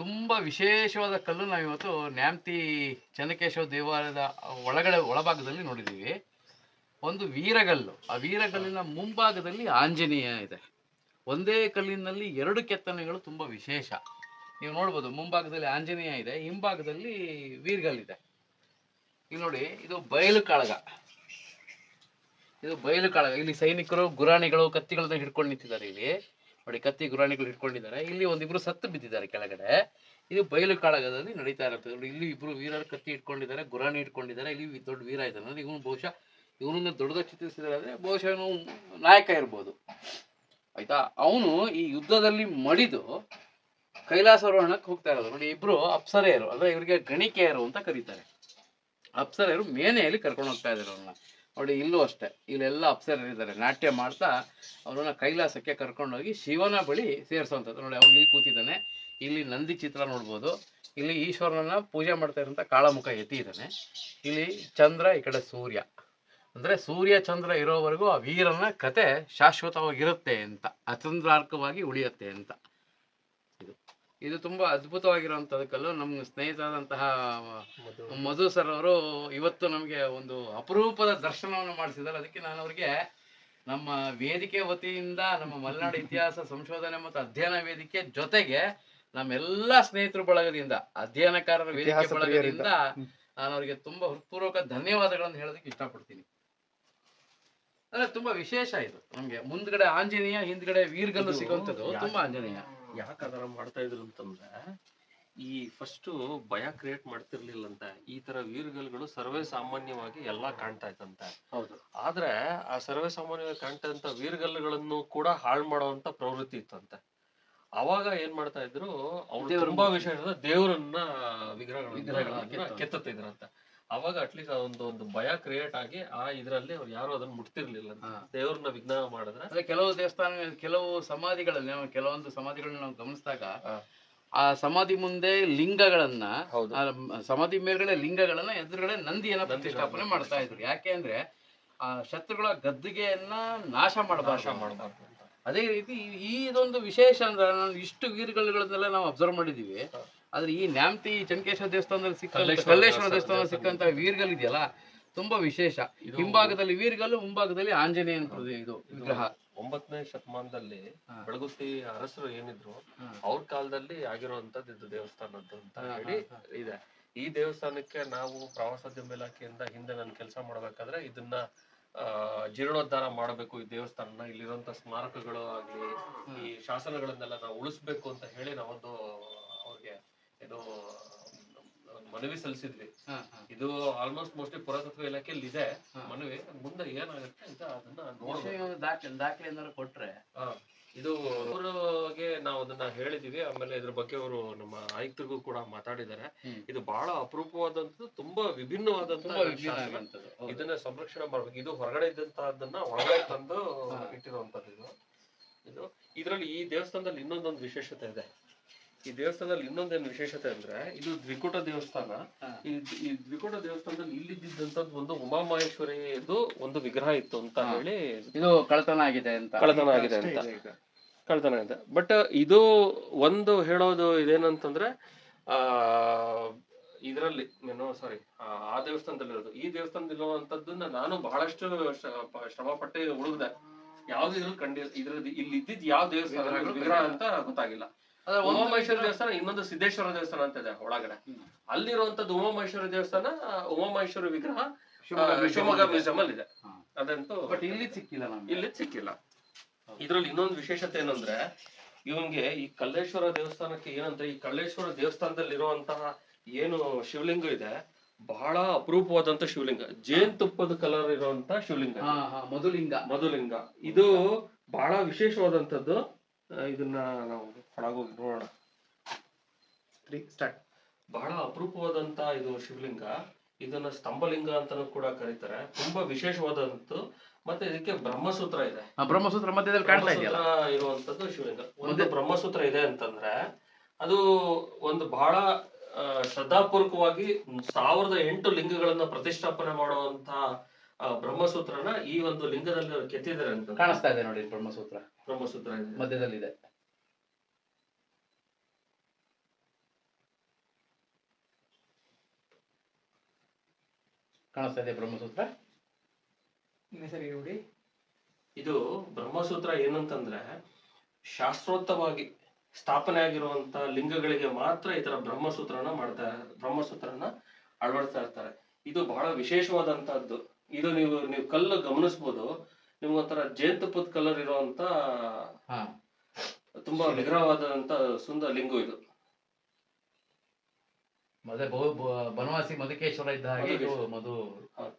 ತುಂಬ ವಿಶೇಷವಾದ ಕಲ್ಲು ನಾವಿವತ್ತು ನ್ಯಾಮತಿ ಚೆನ್ನಕೇಶವ ದೇವಾಲಯದ ಒಳಭಾಗದಲ್ಲಿ ನೋಡಿದ್ದೀವಿ. ಒಂದು ವೀರಗಲ್ಲು. ಆ ವೀರಗಲ್ಲಿನ ಮುಂಭಾಗದಲ್ಲಿ ಆಂಜನೇಯ ಇದೆ. ಒಂದೇ ಕಲ್ಲಿನಲ್ಲಿ ಎರಡು ಕೆತ್ತನೆಗಳು ತುಂಬ ವಿಶೇಷ. ನೀವು ನೋಡ್ಬೋದು, ಮುಂಭಾಗದಲ್ಲಿ ಆಂಜನೇಯ ಇದೆ, ಹಿಂಭಾಗದಲ್ಲಿ ವೀರಗಲ್ಲಿದೆ. ಇಲ್ಲಿ ನೋಡಿ, ಇದು ಬಯಲು ಕಾಳಗ. ಇಲ್ಲಿ ಸೈನಿಕರು ಗುರಾಣಿಗಳು ಕತ್ತಿಗಳನ್ನ ಹಿಡ್ಕೊಂಡು ನಿಂತಿದ್ದಾರೆ. ಇಲ್ಲಿ ನೋಡಿ, ಕತ್ತಿ ಗುರಾಣಿಗಳು ಹಿಡ್ಕೊಂಡಿದ್ದಾರೆ. ಇಲ್ಲಿ ಒಂದಿಬ್ರು ಸತ್ತು ಬಿದ್ದಿದ್ದಾರೆ ಕೆಳಗಡೆ. ಇದು ಬಯಲು ಕಾಳಗದಲ್ಲಿ ನಡೀತಾ ಇರುತ್ತೆ. ನೋಡಿ, ಇಲ್ಲಿ ಇಬ್ರು ವೀರರು ಕತ್ತಿ ಇಟ್ಕೊಂಡಿದ್ದಾರೆ, ಗುರಾಣಿ ಇಟ್ಕೊಂಡಿದ್ದಾರೆ. ಇಲ್ಲಿ ದೊಡ್ಡ ವೀರ ಇದ್ದಾನೆ. ಇವನು ಬಹುಶಃ ಇವನನ್ನ ದೊಡ್ಡದಾಗಿ ಚಿತ್ರಿಸಿದರೆ ಅಂದರೆ ಬಹುಶಃ ಇವನು ನಾಯಕ ಇರ್ಬೋದು, ಆಯ್ತಾ. ಅವನು ಈ ಯುದ್ಧದಲ್ಲಿ ಮಡಿದು ಕೈಲಾಸಾರೋಹಣಕ್ಕೆ ಹೋಗ್ತಾ ಇರೋದು. ನೋಡಿ, ಇಬ್ರು ಅಪ್ಸರೆಯರು, ಅಂದ್ರೆ ಇವರಿಗೆ ಗಣಿಕೆಯರು ಅಂತ ಕರೀತಾರೆ. ಅಪ್ಸರೆಯರು ಮೇನೆಯಲ್ಲಿ ಕರ್ಕೊಂಡು ಹೋಗ್ತಾ ಇದ್ದಾರೆ ಅವ್ರನ್ನ. ನೋಡಿ, ಇಲ್ಲೂ ಅಷ್ಟೇ, ಇಲ್ಲೆಲ್ಲ ಅಪ್ಸರರಿದ್ದಾರೆ. ನಾಟ್ಯ ಮಾಡ್ತಾ ಅವರನ್ನ ಕೈಲಾಸಕ್ಕೆ ಕರ್ಕೊಂಡೋಗಿ ಶಿವನ ಬಳಿ ಸೇರಿಸುವಂಥದ್ದು. ನೋಡಿ, ಅವ್ನು ಇಲ್ಲಿ ಕೂತಿದ್ದಾನೆ. ಇಲ್ಲಿ ನಂದಿ ಚಿತ್ರ ನೋಡ್ಬೋದು. ಇಲ್ಲಿ ಈಶ್ವರನನ್ನ ಪೂಜೆ ಮಾಡ್ತಾ ಇರೋಂಥ ಕಾಳಮುಖ ಯತಿ ಇದ್ದಾನೆ. ಇಲ್ಲಿ ಚಂದ್ರ, ಈ ಕಡೆ ಸೂರ್ಯ. ಅಂದರೆ ಸೂರ್ಯ ಚಂದ್ರ ಇರೋವರೆಗೂ ಆ ವೀರನ ಕತೆ ಶಾಶ್ವತವಾಗಿರುತ್ತೆ ಅಂತ, ಅಚಂದ್ರಾರ್ಕವಾಗಿ ಉಳಿಯುತ್ತೆ ಅಂತ. ಇದು ತುಂಬ ಅದ್ಭುತವಾಗಿರುವಂಥದ್ದು ಕಲ್ಲು. ನಮ್ಮ ಸ್ನೇಹಿತರಾದಂತಹ ಮಧು ಸರ್ ಅವರು ಇವತ್ತು ನಮಗೆ ಒಂದು ಅಪರೂಪದ ದರ್ಶನವನ್ನು ಮಾಡಿಸಿದ್ದಾರೆ. ಅದಕ್ಕೆ ನಾನು ಅವರಿಗೆ ನಮ್ಮ ವೇದಿಕೆ ವತಿಯಿಂದ, ನಮ್ಮ ಮಲೆನಾಡು ಇತಿಹಾಸ ಸಂಶೋಧನೆ ಮತ್ತು ಅಧ್ಯಯನ ವೇದಿಕೆ ಜೊತೆಗೆ ನಮ್ಮೆಲ್ಲ ಸ್ನೇಹಿತರ ಬಳಗದಿಂದ, ಅಧ್ಯಯನಕಾರರ ವೇದಿಕೆ ಬಳಗದಿಂದ ನಾನು ಅವರಿಗೆ ತುಂಬಾ ಹೃತ್ಪೂರ್ವಕ ಧನ್ಯವಾದಗಳನ್ನು ಹೇಳೋದಕ್ಕೆ ಇಷ್ಟಪಡ್ತೀನಿ. ಅಂದ್ರೆ ತುಂಬಾ ವಿಶೇಷ ಇದು. ನಮ್ಗೆ ಮುಂದ್ಗಡೆ ಆಂಜನೇಯ, ಹಿಂದ್ಗಡೆ ವೀರಗಲ್ಲು ಸಿಗುವಂಥದ್ದು. ತುಂಬಾ ಆಂಜನೇಯ ಯಾಕೆ ಅದರ ಮಾಡ್ತಾ ಇದ್ರು ಅಂತಂದ್ರೆ, ಈ ಫಸ್ಟ್ ಭಯ ಕ್ರಿಯೇಟ್ ಮಾಡ್ತಿರ್ಲಿಲ್ಲ ಅಂತ. ಈ ತರ ವೀರಗಲ್ಗಳು ಸರ್ವೇ ಸಾಮಾನ್ಯವಾಗಿ ಎಲ್ಲಾ ಕಾಣ್ತಾ ಇತ್ತಂತೆ. ಹೌದು. ಆದ್ರೆ ಆ ಸರ್ವೇ ಸಾಮಾನ್ಯವಾಗಿ ಕಾಣ್ತಾ ವೀರಗಲ್ಲುಗಳನ್ನು ಕೂಡ ಹಾಳು ಮಾಡುವಂತ ಪ್ರವೃತ್ತಿ ಇತ್ತಂತೆ. ಅವಾಗ ಏನ್ ಮಾಡ್ತಾ ಇದ್ರು, ಅವ್ರು ತುಂಬಾ ವಿಷಯ ದೇವರನ್ನ ವಿಗ್ರಹಗಳನ್ನ ಕೆತ್ತುತ್ತಿದ್ರಂತೆ. ಅವಾಗ ಅಟ್ಲೀಸ್ಟ್ ಒಂದು ಭಯ ಕ್ರಿಯೇಟ್ ಆಗಿ ಆ ಇದ್ರಲ್ಲಿ ಅವ್ರು ಯಾರು ಅದನ್ನ ಮುಟ್ತಿರ್ಲಿಲ್ಲ. ದೇವ್ರನ್ನ ವಿಘ್ನ ಮಾಡಿದ್ರೆ ಕೆಲವು ದೇವಸ್ಥಾನ, ಕೆಲವು ಸಮಾಧಿಗಳಲ್ಲಿ, ಕೆಲವೊಂದು ಸಮಾಧಿಗಳನ್ನ ನಾವು ಗಮನಿಸಿದಾಗ ಆ ಸಮಾಧಿ ಮುಂದೆ ಲಿಂಗಗಳನ್ನ, ಸಮಾಧಿ ಮೇಲ್ಗಡೆ ಲಿಂಗಗಳನ್ನ, ಎದುರುಗಡೆ ನಂದಿಯನ್ನ ಪ್ರತಿಷ್ಠಾಪನೆ ಮಾಡ್ತಾ ಇದ್ರು. ಯಾಕೆ ಅಂದ್ರೆ ಆ ಶತ್ರುಗಳ ಗದ್ದಿಗೆಯನ್ನ ನಾಶ ಮಾಡಬಾರ್ದು. ಅದೇ ರೀತಿ ಇದೊಂದು ವಿಶೇಷ ಅಂದ್ರೆ, ನಾನು ಇಷ್ಟು ವೀರಗಲ್ಲುಗಳನ್ನೆಲ್ಲ ನಾವು ಅಬ್ಸರ್ವ್ ಮಾಡಿದೀವಿ. ಆದ್ರೆ ಈ ನ್ಯಾಮತಿ ಚೆನ್ನಕೇಶವ ದೇವಸ್ಥಾನದಲ್ಲಿ ಕಲ್ಲೇಶ್ವರ ದೇವಸ್ಥಾನದಲ್ಲಿ ಸಿಕ್ಕಂತ ವೀರಗಲ್ಲು ಇದೆಯಲ್ಲ, ತುಂಬಾ ವಿಶೇಷ. ಹಿಂಭಾಗದಲ್ಲಿ ವೀರಗಲ್ಲು, ಮುಂಭಾಗದಲ್ಲಿ ಆಂಜನೇಯನ ಇದು ವಿಗ್ರಹ. 9ನೇ ಶತಮಾನದಲ್ಲಿ ಬೆಳಗುತ್ತಿ ಅರಸರು ಏನಿದ್ರು, ಅವ್ರ ಕಾಲದಲ್ಲಿ ಆಗಿರುವಂತದ್ದು ಇದು ದೇವಸ್ಥಾನದ್ದು ಅಂತ ಹೇಳಿ ಇದೆ. ಈ ದೇವಸ್ಥಾನಕ್ಕೆ ನಾವು ಪ್ರವಾಸೋದ್ಯಮ ಇಲಾಖೆಯಿಂದ ಹಿಂದೆ ನಾನು ಕೆಲಸ ಮಾಡ್ಬೇಕಾದ್ರೆ ಇದನ್ನ ಜೀರ್ಣೋದ್ಧಾರ ಮಾಡಬೇಕು, ಈ ದೇವಸ್ಥಾನ, ಇಲ್ಲಿರುವಂತ ಸ್ಮಾರಕಗಳು ಆಗ್ಲಿ, ಈ ಶಾಸನಗಳನ್ನೆಲ್ಲ ನಾವು ಉಳಿಸ್ಬೇಕು ಅಂತ ಹೇಳಿ ನಾವೊಂದು ಅವ್ರಿಗೆ ಇದು ಮನವಿ ಸಲ್ಲಿಸಿದ್ವಿ. ಇದು ಆಲ್ಮೋಸ್ಟ್ ಮೋಸ್ಟ್ಲಿ ಪುರಾತತ್ವ ಇಲಾಖೆಯಲ್ಲಿ ಇದೆ ಮನವಿ. ಮುಂದೆ ಏನಾಗುತ್ತೆ ಅಂತ ಅದನ್ನ ನೋಡಿ ದಾಖಲೆ ಏನಾದ್ರು ಕೊಟ್ರೆ, ಇದು ಅವ್ರಿಗೆ ನಾವು ಅದನ್ನ ಹೇಳಿದೀವಿ. ಆಮೇಲೆ ಇದ್ರ ಬಗ್ಗೆ ಅವರು ನಮ್ಮ ಆಯುಕ್ತರಿಗೂ ಕೂಡ ಮಾತಾಡಿದ್ದಾರೆ. ಇದು ಬಹಳ ಅಪರೂಪವಾದಂಥದ್ದು, ತುಂಬಾ ವಿಭಿನ್ನವಾದಂತಹ. ಇದನ್ನ ಸಂರಕ್ಷಣೆ ಮಾಡ್ಬೇಕು. ಇದು ಹೊರಗಡೆ ಇದ್ದಂತಹದನ್ನ ಒಳಗಡೆ ತಂದು ಇಟ್ಟಿರುವಂತದ್ದು ಇದು. ಇದ್ರಲ್ಲಿ ಈ ದೇವಸ್ಥಾನದಲ್ಲಿ ಇನ್ನೊಂದೊಂದು ವಿಶೇಷತೆ ಇದೆ. ಈ ದೇವಸ್ಥಾನದಲ್ಲಿ ಇನ್ನೊಂದೇನು ವಿಶೇಷತೆ ಅಂದ್ರೆ, ಇದು ದ್ವಿಕೂಟ ದೇವಸ್ಥಾನ. ಈ ದ್ವಿಕೂಟ ದೇವಸ್ಥಾನದಲ್ಲಿ ಇಲ್ಲಿದ್ದಂತದ್ದು ಒಂದು ಉಮಾಮಹೇಶ್ವರಿದು ಒಂದು ವಿಗ್ರಹ ಇತ್ತು ಅಂತ ಹೇಳಿ ಇದು ಕಳ್ಳತನ ಆಗಿದೆ ಅಂತ. ಬಟ್ ಇದು ಒಂದು ಹೇಳೋದು ಇದೇನಂತಂದ್ರೆ, ಇದರಲ್ಲಿ ಆ ದೇವಸ್ಥಾನದಲ್ಲಿರೋದು, ಈ ದೇವಸ್ಥಾನದಲ್ಲಿರುವಂತದ್ದನ್ನ ನಾನು ಬಹಳಷ್ಟು ಶ್ರಮ ಪಟ್ಟೆ ಹುಡುಕ್ದೆ. ಯಾವ್ದು ಇದ್ರಲ್ಲಿ ಇಲ್ಲಿ ಇದ್ದಿದ್ ಯಾವ ದೇವಸ್ಥಾನ ವಿಗ್ರಹ ಅಂತ ಗೊತ್ತಾಗಿಲ್ಲ. ಉಮಾಮಹೇಶ್ವರ ದೇವಸ್ಥಾನ, ಇನ್ನೊಂದು ಸಿದ್ದೇಶ್ವರ ದೇವಸ್ಥಾನ ಅಂತ ಇದೆ ಒಳಗಡೆ. ಅಲ್ಲಿರುವಂತದ್ದು ಉಮಾಮಹೇಶ್ವರ ದೇವಸ್ಥಾನ, ಉಮಾಮಹೇಶ್ವರ ವಿಗ್ರಹ ಶಿವಮೊಗ್ಗ ಮ್ಯೂಸಿಯಂ ಅಲ್ಲಿ ಇದೆ. ಅದಂತೂ ಇಲ್ಲಿ ಸಿಕ್ಕಿಲ್ಲ. ಇದ್ರಲ್ಲಿ ಇನ್ನೊಂದು ವಿಶೇಷತೆ ಏನಂದ್ರೆ, ಇವನ್ಗೆ ಈ ಕಲ್ಲೇಶ್ವರ ದೇವಸ್ಥಾನಕ್ಕೆ ಏನಂದ್ರೆ, ಈ ಕಲ್ಲೇಶ್ವರ ದೇವಸ್ಥಾನದಲ್ಲಿ ಇರುವಂತಹ ಏನು ಶಿವಲಿಂಗ ಇದೆ, ಬಹಳ ಅಪರೂಪವಾದಂತ ಶಿವಲಿಂಗ. ಜೇನುತುಪ್ಪದ ಕಲರ್ ಇರುವಂತ ಶಿವಲಿಂಗ, ಮಧುಲಿಂಗ. ಇದು ಬಹಳ ವಿಶೇಷವಾದಂತದ್ದು. ಇದನ್ನ ನಾವು ಹೊರಗೋಗಿ ನೋಡೋಣ. ಬಹಳ ಅಪರೂಪವಾದಂತ ಇದು ಶಿವಲಿಂಗ. ಇದನ್ನ ಸ್ತಂಭಲಿಂಗ ಅಂತಾನೂ ಕೂಡ ಕರೀತಾರೆ. ತುಂಬಾ ವಿಶೇಷವಾದಂತ. ಮತ್ತೆ ಇದಕ್ಕೆ ಬ್ರಹ್ಮಸೂತ್ರ ಇದೆ. ಬ್ರಹ್ಮಸೂತ್ರ ಮಧ್ಯದಲ್ಲಿ ಕಾಣ್ತಾ ಇದೆಯಲ್ಲ ಇರುವಂತದ್ದು ಶಿವಲಿಂಗ. ಒಂದು ಬ್ರಹ್ಮಸೂತ್ರ ಇದೆ ಅಂತಂದ್ರೆ, ಅದು ಒಂದು ಬಹಳ ಶ್ರದ್ಧಾಪೂರ್ವಕವಾಗಿ 1008 ಲಿಂಗಗಳನ್ನ ಪ್ರತಿಷ್ಠಾಪನೆ ಮಾಡುವಂತ ಬ್ರಹ್ಮಸೂತ್ರನ ಈ ಒಂದು ಲಿಂಗದಲ್ಲಿ ಕೆತ್ತಿದ್ದಾರೆ ಅಂತ ಕಾಣಿಸ್ತಾ ಇದೆ ನೋಡಿ. ಬ್ರಹ್ಮಸೂತ್ರ ಇದೆ, ಮಧ್ಯದಲ್ಲಿದೆ. ಕಾಣಿಸ್ತಾ ಇದೆ ಬ್ರಹ್ಮಸೂತ್ರ. ಸರಿ ನೋಡಿ, ಇದು ಬ್ರಹ್ಮಸೂತ್ರ ಏನಂತಂದ್ರೆ ಶಾಸ್ತ್ರೋಕ್ತವಾಗಿ ಸ್ಥಾಪನೆ ಆಗಿರುವಂತ ಲಿಂಗಗಳಿಗೆ ಮಾತ್ರ ಈ ತರ ಬ್ರಹ್ಮಸೂತ್ರನ ಅಳವಡಿಸ್ತಾ ಇರ್ತಾರೆ. ಇದು ಬಹಳ ವಿಶೇಷವಾದಂತಹದ್ದು. ಇದು ನೀವು ಕಲ್ಲು ಗಮನಿಸ್ಬೋದು, ನಿಮ್ಗೊಂಥರ ಜೇನುತುಪ್ಪದ ಕಲರ್ ಇರುವಂತ ಹಾ, ತುಂಬಾ ವಿಗ್ರಹವಾದಂತ ಸುಂದರ ಲಿಂಗು ಇದು. ಬನವಾಸಿ ಮಧುಕೇಶ್ವರ ಇದ್ದ ಹಾಗೆ ಇದು ಮಧು ಹೌದು.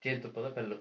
ಜೇನುತುಪ್ಪದ ಕಲ್ಲು.